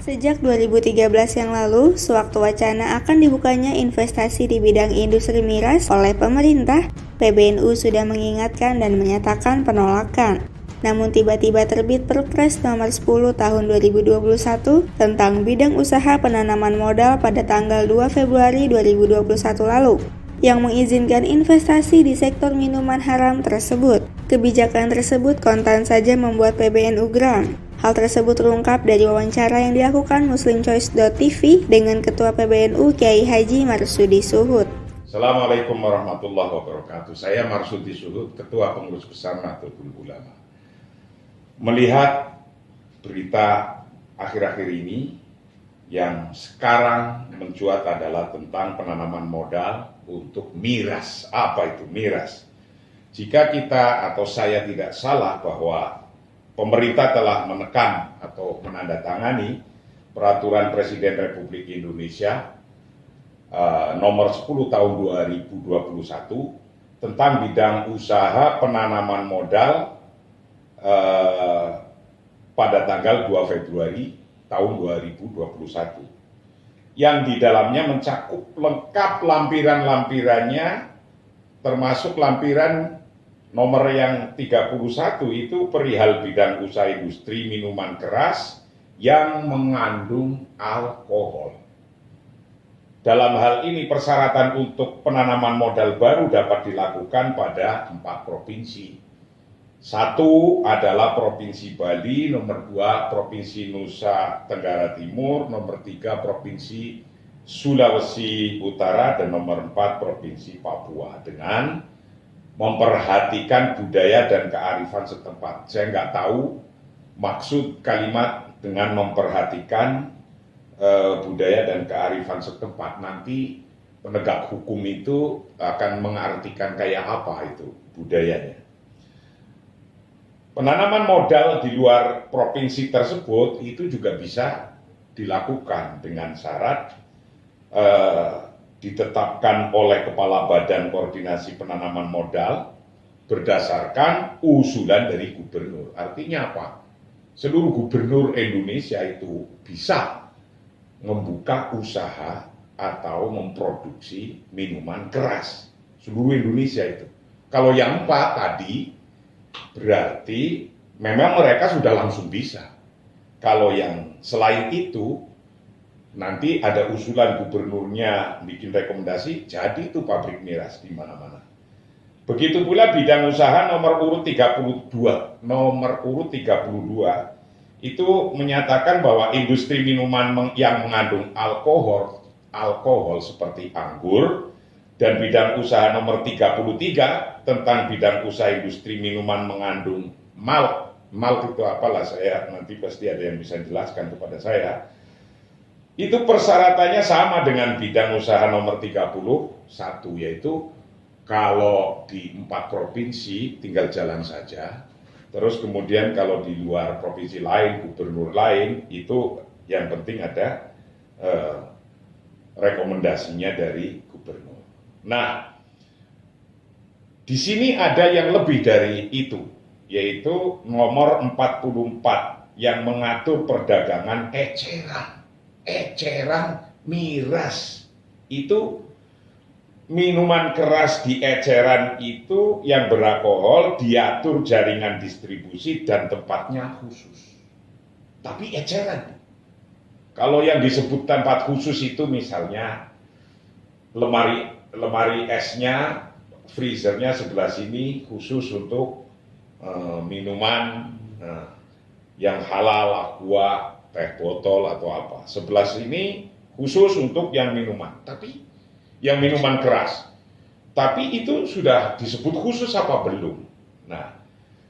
Sejak 2013 yang lalu, sewaktu wacana akan dibukanya investasi di bidang industri miras oleh pemerintah, PBNU sudah mengingatkan dan menyatakan penolakan. Namun tiba-tiba terbit Perpres nomor 10 tahun 2021 tentang bidang usaha penanaman modal pada tanggal 2 Februari 2021 lalu, yang mengizinkan investasi di sektor minuman haram tersebut. Kebijakan tersebut kontan saja membuat PBNU geram. Hal tersebut terungkap dari wawancara yang dilakukan muslimchoice.tv dengan Ketua PBNU Kiai Haji Marsudi Suhud. Assalamualaikum warahmatullahi wabarakatuh. Saya Marsudi Suhud, Ketua Pengurus Besar Nahdlatul Ulama. Melihat berita akhir-akhir ini yang sekarang mencuat adalah tentang penanaman modal untuk miras. Apa itu miras? Jika kita atau saya tidak salah bahwa pemerintah telah menekan atau menandatangani Peraturan Presiden Republik Indonesia nomor 10 tahun 2021 tentang bidang usaha penanaman modal pada tanggal 2 Februari tahun 2021 yang di dalamnya mencakup lengkap lampiran-lampirannya, termasuk lampiran nomor yang 31 itu perihal bidang usaha industri minuman keras yang mengandung alkohol. Dalam hal ini persyaratan untuk penanaman modal baru dapat dilakukan pada 4 provinsi. 1 adalah Provinsi Bali, nomor 2 Provinsi Nusa Tenggara Timur, nomor 3 Provinsi Sulawesi Utara, dan nomor 4 Provinsi Papua dengan memperhatikan budaya dan kearifan setempat. Saya nggak tahu maksud kalimat dengan memperhatikan budaya dan kearifan setempat. Nanti penegak hukum itu akan mengartikan kayak apa itu budayanya. Penanaman modal di luar provinsi tersebut itu juga bisa dilakukan dengan syarat ditetapkan oleh Kepala Badan Koordinasi Penanaman Modal berdasarkan usulan dari gubernur. Artinya apa? Seluruh gubernur Indonesia itu bisa membuka usaha atau memproduksi minuman keras. Seluruh Indonesia itu. Kalau yang 4 tadi berarti memang mereka sudah langsung bisa. Kalau yang selain itu nanti ada usulan gubernurnya bikin rekomendasi, jadi itu pabrik miras di mana-mana. Begitu pula bidang usaha nomor urut 32. Nomor urut 32 itu menyatakan bahwa industri minuman yang mengandung alkohol seperti anggur, dan bidang usaha nomor 33 tentang bidang usaha industri minuman mengandung malt. Malt itu apalah, saya nanti pasti ada yang bisa jelaskan kepada saya. Itu persyaratannya sama dengan bidang usaha nomor 31, yaitu kalau di 4 provinsi tinggal jalan saja. Terus kemudian kalau di luar provinsi lain, gubernur lain, itu yang penting ada rekomendasinya dari gubernur. Nah, di sini ada yang lebih dari itu, yaitu nomor 44 yang mengatur perdagangan eceran miras. Itu minuman keras di eceran itu yang beralkohol diatur jaringan distribusi dan tempatnya khusus. Tapi eceran. Kalau yang disebut tempat khusus itu misalnya lemari esnya, freezernya sebelah sini khusus untuk minuman yang halal, aqua, teh botol atau apa. Sebelah sini khusus untuk yang minuman, tapi yang minuman keras. Tapi itu sudah disebut khusus apa belum? Nah,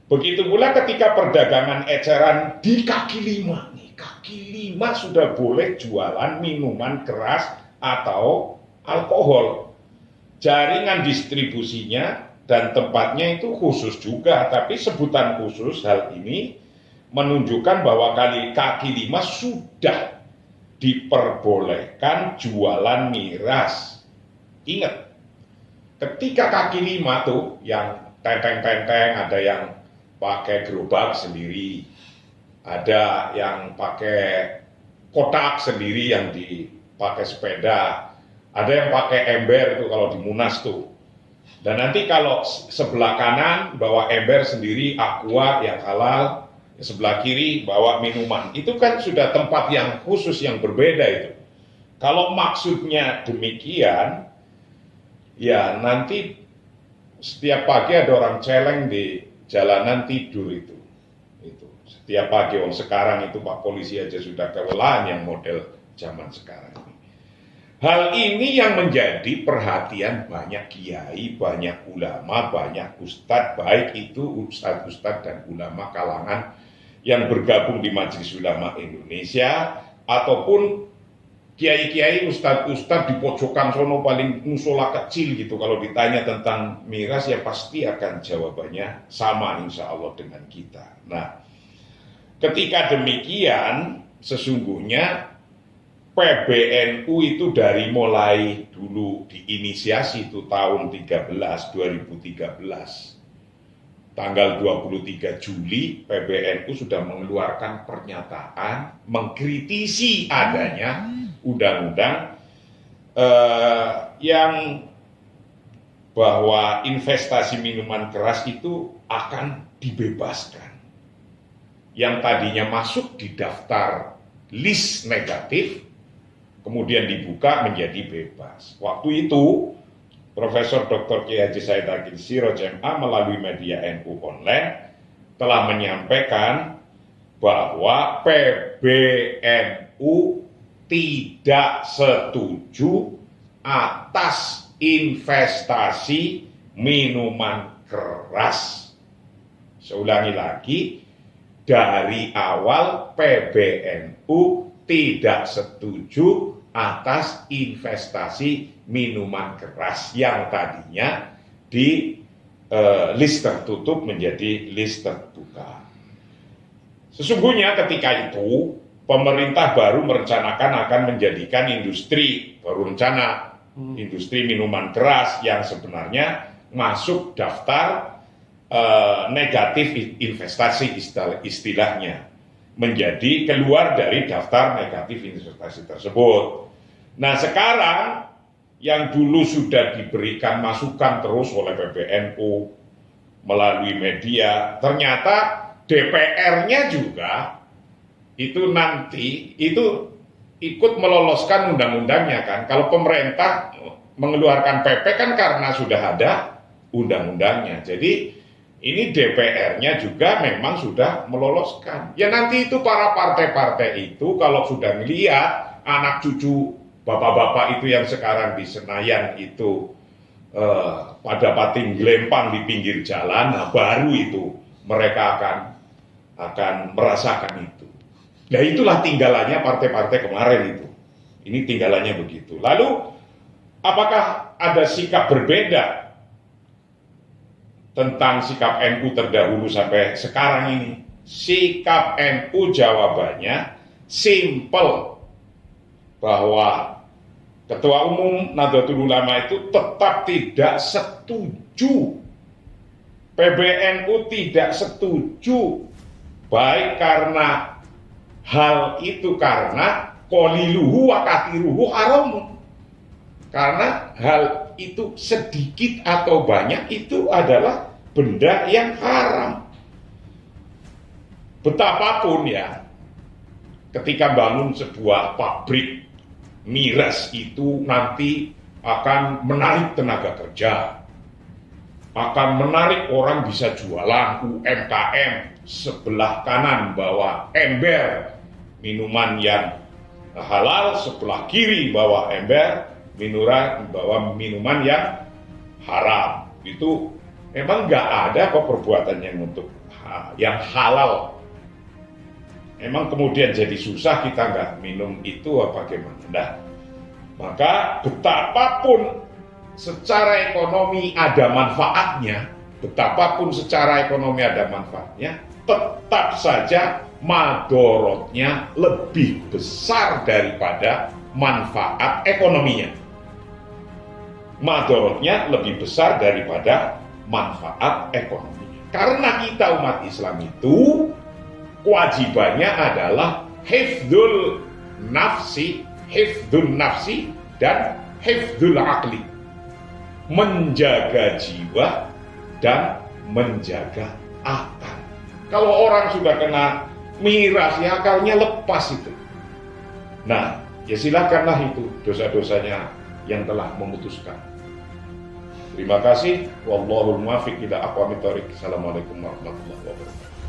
begitu pula ketika perdagangan eceran di kaki 5. Nih, kaki 5 sudah boleh jualan minuman keras atau alkohol. Jaringan distribusinya dan tempatnya itu khusus juga, tapi sebutan khusus hal ini menunjukkan bahwa kaki 5 sudah diperbolehkan jualan miras. Ingat, ketika kaki 5 tuh yang tenteng-tenteng, ada yang pakai gerobak sendiri, ada yang pakai kotak sendiri yang dipakai sepeda, ada yang pakai ember itu kalau di Munas tuh. Dan nanti kalau sebelah kanan bawa ember sendiri, aqua yang halal, sebelah kiri bawa minuman. Itu kan sudah tempat yang khusus yang berbeda itu. Kalau maksudnya demikian, ya nanti setiap pagi ada orang celeng di jalanan tidur itu. Setiap pagi, sekarang itu Pak Polisi aja sudah kewalahan yang model zaman sekarang ini. Hal ini yang menjadi perhatian banyak kiai, banyak ulama, banyak ustadz, baik itu ustadz-ustadz dan ulama kalangan yang bergabung di Majelis Ulama Indonesia, ataupun kiai-kiai, ustadz-ustadz di pojokan sono paling musola kecil gitu. Kalau ditanya tentang miras ya pasti akan jawabannya sama insya Allah dengan kita. Nah, ketika demikian sesungguhnya PBNU itu dari mulai dulu diinisiasi itu tahun 2013, tanggal 23 Juli PBNU sudah mengeluarkan pernyataan mengkritisi adanya undang-undang yang bahwa investasi minuman keras itu akan dibebaskan. Yang tadinya masuk di daftar list negatif, kemudian dibuka menjadi bebas. Waktu itu, Profesor Dr. Kiai Haji Said Akil Siraj MA melalui media NU Online telah menyampaikan bahwa PBNU tidak setuju atas investasi minuman keras. Saya ulangi lagi, dari awal PBNU tidak setuju atas investasi minuman keras yang tadinya di list tertutup menjadi list terbuka. Sesungguhnya ketika itu pemerintah baru merencanakan akan menjadikan industri, baru rencana industri minuman keras yang sebenarnya masuk daftar negatif investasi istilahnya, menjadi keluar dari daftar negatif investasi tersebut. Nah sekarang yang dulu sudah diberikan masukan terus oleh PBNU melalui media, ternyata DPR-nya juga itu nanti itu ikut meloloskan undang-undangnya kan. Kalau pemerintah mengeluarkan PP kan karena sudah ada undang-undangnya. Jadi ini DPR-nya juga memang sudah meloloskan. Ya nanti itu para partai-partai itu kalau sudah melihat anak cucu bapak-bapak itu yang sekarang di Senayan itu pada pating gelempang di pinggir jalan, nah baru itu mereka akan merasakan itu. Nah itulah tinggalannya partai-partai kemarin itu. Ini tinggalannya begitu. Lalu apakah ada sikap berbeda tentang sikap NU terdahulu sampai sekarang ini? Sikap NU jawabannya simple, bahwa Ketua Umum Nahdlatul Ulama itu tetap tidak setuju. PBNU tidak setuju, baik karena hal itu karena qoliluhu wa kathiruhu haram. Karena hal itu sedikit atau banyak itu adalah benda yang haram. Betapapun ya, ketika bangun sebuah pabrik miras itu nanti akan menarik tenaga kerja, akan menarik orang bisa jualan, UMKM. Sebelah kanan bawa ember minuman yang halal, sebelah kiri bawa ember bawa minuman yang haram. Itu memang nggak ada kok perbuatan yang halal. Emang kemudian jadi susah kita nggak minum itu apa gimana? Nah, maka betapapun secara ekonomi ada manfaatnya, tetap saja madorotnya lebih besar daripada manfaat ekonominya. Madorotnya lebih besar daripada manfaat ekonomi. Karena kita umat Islam itu kewajibannya adalah hifdzul nafsi, hifdzun nafsi, dan hifdzul aqli. Menjaga jiwa dan menjaga akal. Kalau orang sudah kena miras, ya akalnya lepas itu. Nah, ya silakanlah itu dosa-dosanya yang telah memutuskan. Terima kasih. Wallahul muwaffiq ila aqwamit thoriq. Assalamualaikum warahmatullahi wabarakatuh.